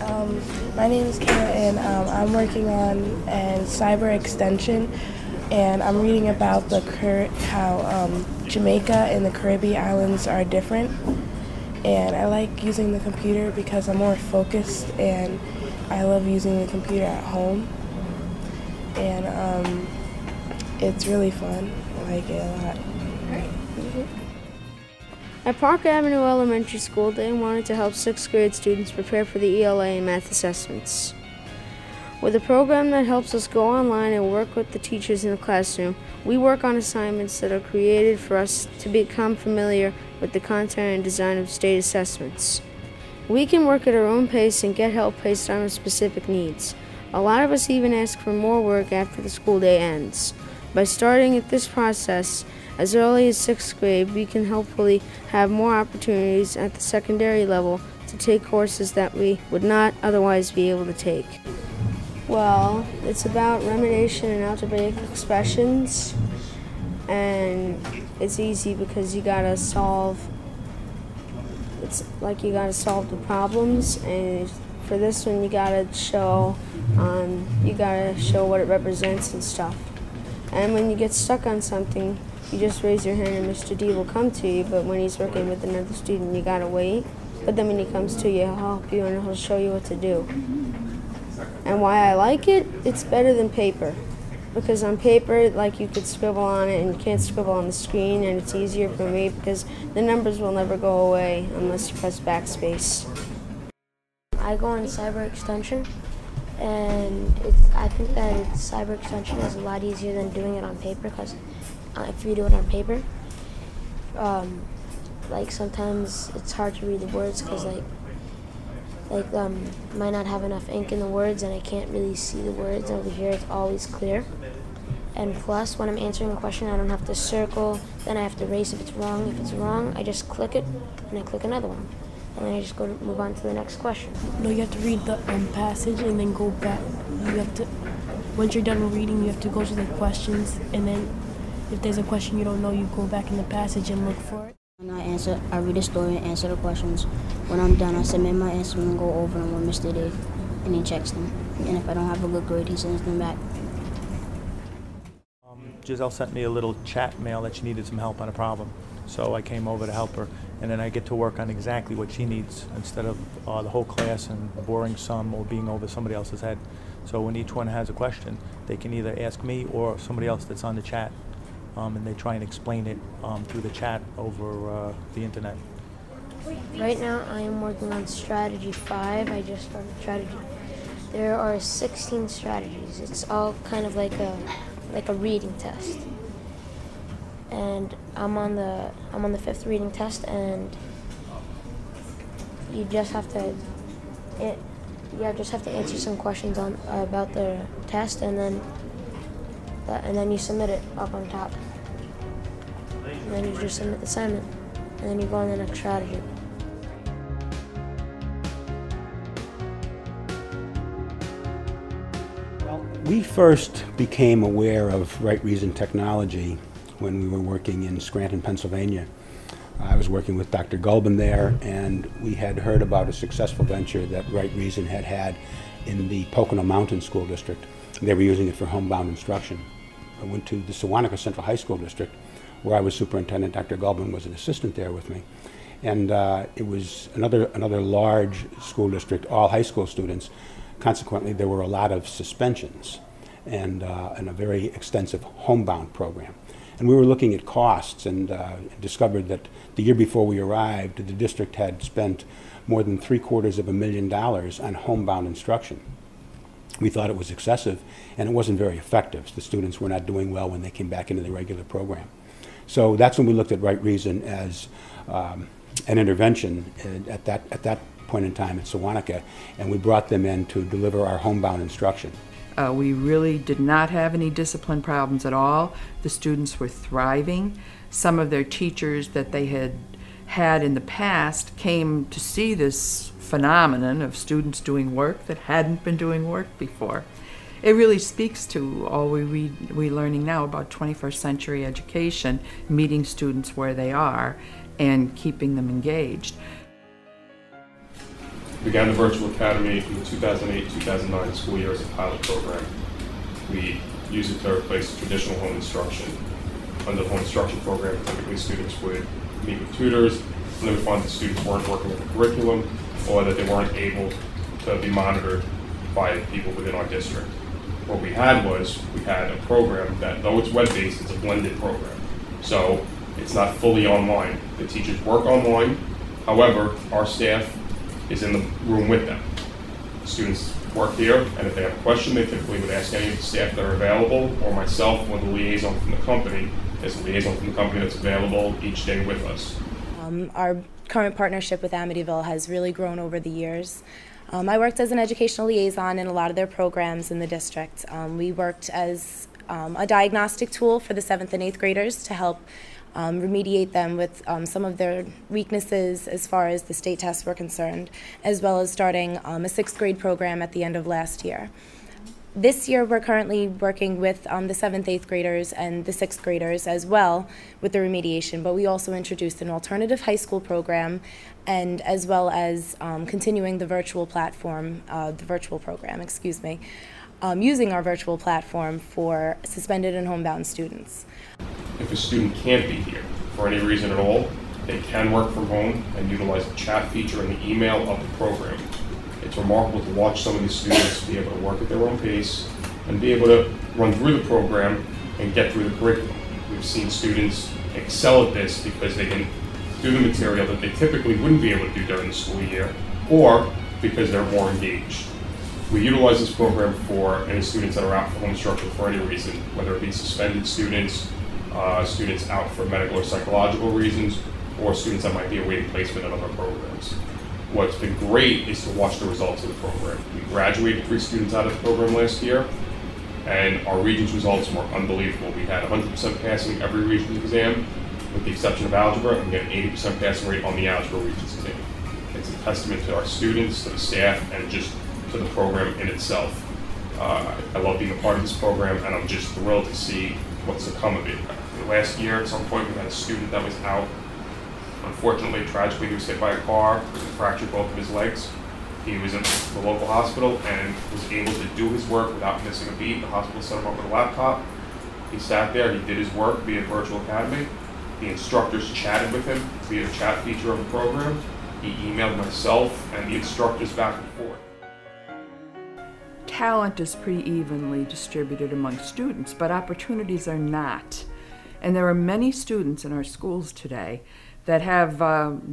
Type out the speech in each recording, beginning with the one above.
My name is Kayla, and I'm working on a cyber extension, and I'm reading about how Jamaica and the Caribbean islands are different. And I like using the computer because I'm more focused, and I love using the computer at home. And it's really fun. I like it a lot. At Park Avenue Elementary School, they wanted to help 6th grade students prepare for the ELA and math assessments. With a program that helps us go online and work with the teachers in the classroom, we work on assignments that are created for us to become familiar with the content and design of state assessments. We can work at our own pace and get help based on our specific needs. A lot of us even ask for more work after the school day ends. By starting at this process as early as 6th grade, we can hopefully have more opportunities at the secondary level to take courses that we would not otherwise be able to take. Well, it's about remediation and algebraic expressions, and it's easy because you gotta solve the problems, and for this one you gotta show what it represents and stuff. And when you get stuck on something, you just raise your hand and Mr. D will come to you, but when he's working with another student, you gotta wait. But then when he comes to you, he'll help you and he'll show you what to do. And why I like it, it's better than paper. Because on paper, like, you could scribble on it and you can't scribble on the screen, and it's easier for me because the numbers will never go away unless you press backspace. I go on cyber extension, and I think that cyber extension is a lot easier than doing it on paper, because if you do it on paper, like, sometimes it's hard to read the words because might not have enough ink in the words, and I can't really see the words. Over here it's always clear. And plus, when I'm answering a question, I don't have to circle, then I have to erase if it's wrong. If it's wrong, I just click it, and I click another one. And then I just move on to the next question. No, you have to read the passage and then go back. You have to, once you're done reading, you have to go to the questions, and then if there's a question you don't know, you go back in the passage and look for it. When I read a story and answer the questions. When I'm done, I submit my answer and go over them with Mr. D, and he checks them. And if I don't have a good grade, he sends them back. Giselle sent me a little chat mail that she needed some help on a problem. So I came over to help her, and then I get to work on exactly what she needs instead of the whole class and a boring sum or being over somebody else's head. So when each one has a question, they can either ask me or somebody else that's on the chat. And they try and explain it through the chat over the internet. Right now I am working on strategy 5. I just started strategy. There are 16 strategies. It's all kind of like a reading test. And I'm on the 5th reading test, and you just have to answer some questions about the test, and then you submit it up on top. And then you just submit the assignment, and then you go on the next strategy. Well, we first became aware of Right Reason technology when we were working in Scranton, Pennsylvania. I was working with Dr. Gulbin there, and we had heard about a successful venture that Right Reason had in the Pocono Mountain School District. They were using it for homebound instruction. I went to the Sewanaka Central High School District, where I was superintendent. Dr. Gulbin was an assistant there with me. And it was another large school district, all high school students. Consequently, there were a lot of suspensions and a very extensive homebound program. And we were looking at costs, and discovered that the year before we arrived, the district had spent more than $750,000 on homebound instruction. We thought it was excessive, and it wasn't very effective. The students were not doing well when they came back into the regular program. So that's when we looked at Right Reason as an intervention at that point in time at Sewanaka, and we brought them in to deliver our homebound instruction. We really did not have any discipline problems at all. The students were thriving. Some of their teachers that they had in the past came to see this phenomenon of students doing work that hadn't been doing work before. It really speaks to all we're learning now about 21st century education, meeting students where they are and keeping them engaged. began the Virtual Academy in the 2008-2009 school year as a pilot program. We use it to replace traditional home instruction. Under the home instruction program, typically students would meet with tutors, and they would find that students weren't working with the curriculum or that they weren't able to be monitored by people within our district. What we had was, we had a program that, though it's web-based, it's a blended program. So it's not fully online. The teachers work online, however, our staff is in the room with them. Students work here, and if they have a question, they typically would ask any of the staff that are available, or myself, or the liaison from the company. There's a liaison from the company that's available each day with us. Our current partnership with Amityville has really grown over the years. I worked as an educational liaison in a lot of their programs in the district. We worked as a diagnostic tool for the 7th and 8th graders to help remediate them with some of their weaknesses as far as the state tests were concerned, as well as starting a 6th grade program at the end of last year. This year we're currently working with the 7th, 8th graders and the 6th graders as well with the remediation, but we also introduced an alternative high school program, and as well as continuing the virtual platform, using our virtual platform for suspended and homebound students. If a student can't be here for any reason at all, they can work from home and utilize the chat feature in the email of the program. It's remarkable to watch some of these students be able to work at their own pace and be able to run through the program and get through the curriculum. We've seen students excel at this because they can do the material that they typically wouldn't be able to do during the school year, or because they're more engaged. We utilize this program for any students that are out for home instruction for any reason, whether it be suspended students, students out for medical or psychological reasons, or students that might be awaiting placement in other programs. What's been great is to watch the results of the program. We graduated 3 students out of the program last year, and our Regents results were unbelievable. We had 100% passing every Regents exam, with the exception of algebra, and we had an 80% passing rate on the algebra Regents exam. It's a testament to our students, to the staff, and just to the program in itself. I love being a part of this program, and I'm just thrilled to see what's to come of it. Last year, at some point, we had a student that was out. Unfortunately, tragically, he was hit by a car, fractured both of his legs. He was in the local hospital and was able to do his work without missing a beat. The hospital set him up with a laptop. He sat there, he did his work via Virtual Academy. The instructors chatted with him via the chat feature of the program. He emailed myself and the instructors back and forth. Talent is pretty evenly distributed among students, but opportunities are not. And there are many students in our schools today that have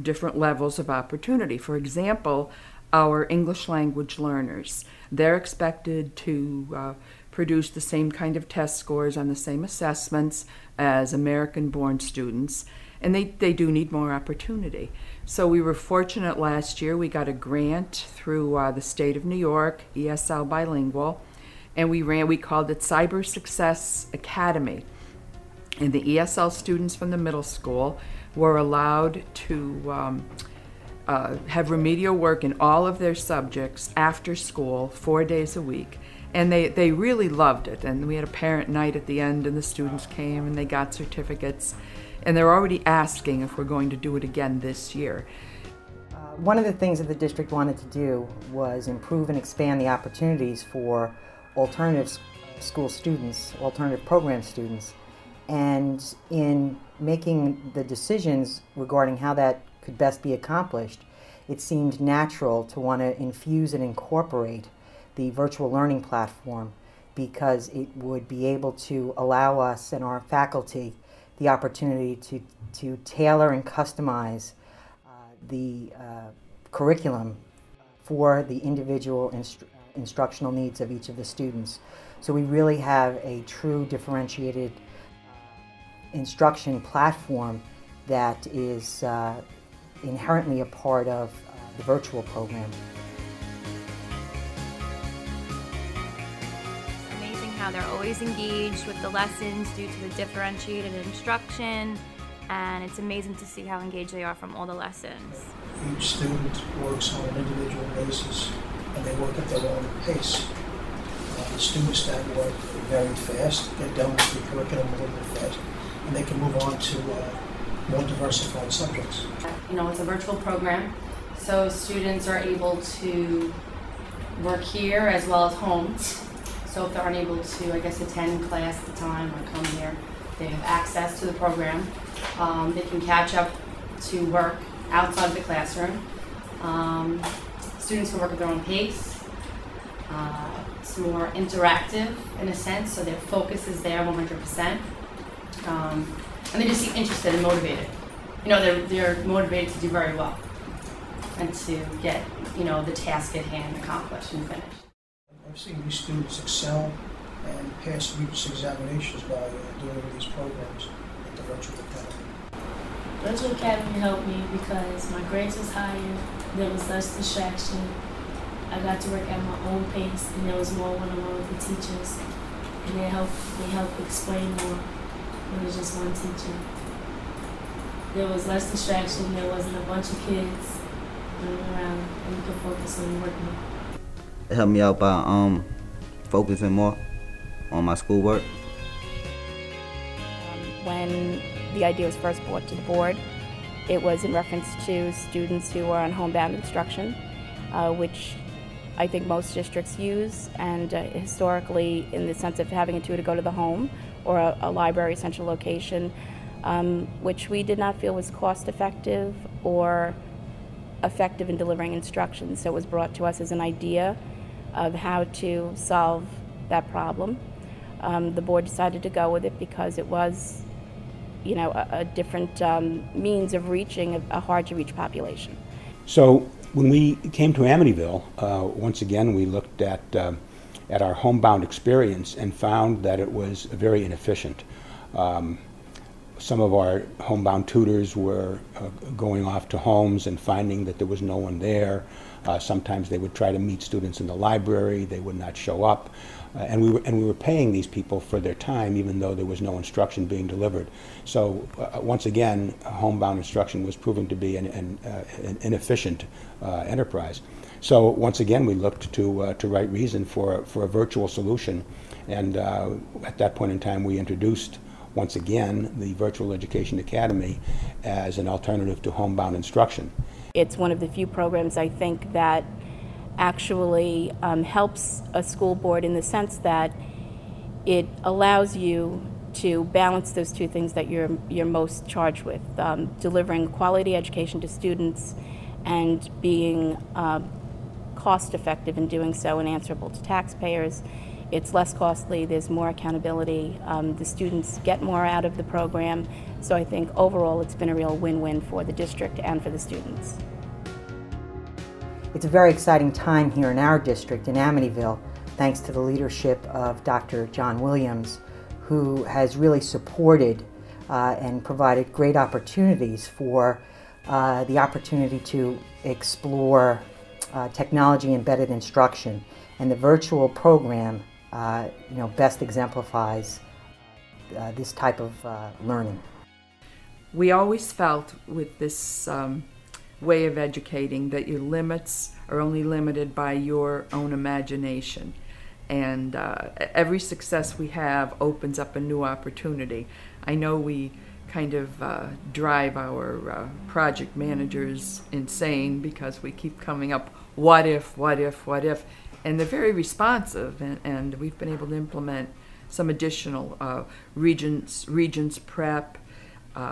different levels of opportunity. For example, our English language learners. They're expected to produce the same kind of test scores on the same assessments as American-born students, and they do need more opportunity. So we were fortunate last year. We got a grant through the state of New York, ESL Bilingual, and we called it Cyber Success Academy. And the ESL students from the middle school were allowed to have remedial work in all of their subjects after school, 4 days a week. And they really loved it. And we had a parent night at the end, and the students came and they got certificates. And they're already asking if we're going to do it again this year. One of the things that the district wanted to do was improve and expand the opportunities for alternative school students, alternative program students. And in making the decisions regarding how that could best be accomplished, it seemed natural to want to infuse and incorporate the virtual learning platform, because it would be able to allow us and our faculty the opportunity to tailor and customize the curriculum for the individual instructional needs of each of the students. So we really have a true differentiated instruction platform that is inherently a part of the virtual program. It's amazing how they're always engaged with the lessons due to the differentiated instruction, and it's amazing to see how engaged they are from all the lessons. Each student works on an individual basis, and they work at their own pace. The students that work very fast get done with the curriculum a little bit fast, and they can move on to more diversified subjects. You know, it's a virtual program, So students are able to work here as well as home. So if they're unable to, I guess, attend class at the time or come here, they have access to the program. They can catch up to work outside of the classroom. Students can work at their own pace. It's more interactive in a sense, so their focus is there 100%. And they just seem interested and motivated. You know, they're motivated to do very well and to get, you know, the task at hand accomplished and finished. I've seen these students excel and pass Regents examinations by doing these programs at the Virtual Academy. Virtual Academy helped me because my grades was higher, there was less distraction, I got to work at my own pace, and there was more one-on-one with the teachers, and they helped explain more. It was just one teacher. There was less distraction, there wasn't a bunch of kids running around, and you could focus on working. It helped me out by focusing more on my schoolwork. When the idea was first brought to the board, it was in reference to students who are on homebound instruction, which I think most districts use, and historically in the sense of having a tutor to go to the home or a library central location, which we did not feel was cost effective or effective in delivering instruction. So it was brought to us as an idea of how to solve that problem. The board decided to go with it because it was, you know, a different means of reaching a hard-to-reach population. So when we came to Amityville, once again we looked at our homebound experience and found that it was very inefficient. Some of our homebound tutors were going off to homes and finding that there was no one there. Sometimes they would try to meet students in the library, they would not show up. And we were paying these people for their time even though there was no instruction being delivered. So once again, homebound instruction was proving to be an inefficient enterprise. So once again we looked to Right Reason for a virtual solution, and at that point in time we introduced once again the Virtual Education Academy as an alternative to homebound instruction. It's one of the few programs I think that actually helps a school board in the sense that it allows you to balance those two things that you're most charged with, delivering quality education to students and being cost effective in doing so and answerable to taxpayers. It's less costly, there's more accountability, the students get more out of the program, so I think overall it's been a real win-win for the district and for the students. It's a very exciting time here in our district in Amityville, thanks to the leadership of Dr. John Williams, who has really supported and provided great opportunities for the opportunity to explore technology-embedded instruction. And the virtual program best exemplifies this type of learning. We always felt with this way of educating that your limits are only limited by your own imagination. And every success we have opens up a new opportunity. I know we kind of drive our project managers insane because we keep coming up, what if, what if, what if? And they're very responsive, and we've been able to implement some additional Regents prep.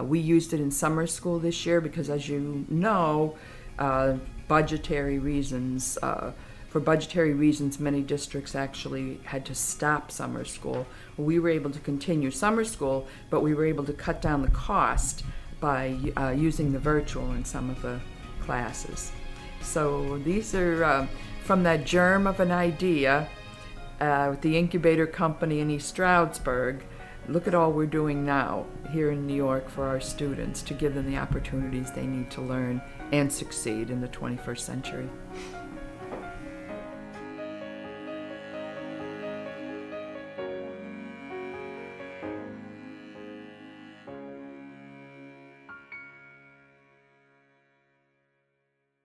We used it in summer school this year because, as you know, budgetary reasons, for budgetary reasons, many districts actually had to stop summer school. We were able to continue summer school, but we were able to cut down the cost by using the virtual in some of the classes. So these are from that germ of an idea with the incubator company in East Stroudsburg. Look at all we're doing now here in New York for our students to give them the opportunities they need to learn and succeed in the 21st century.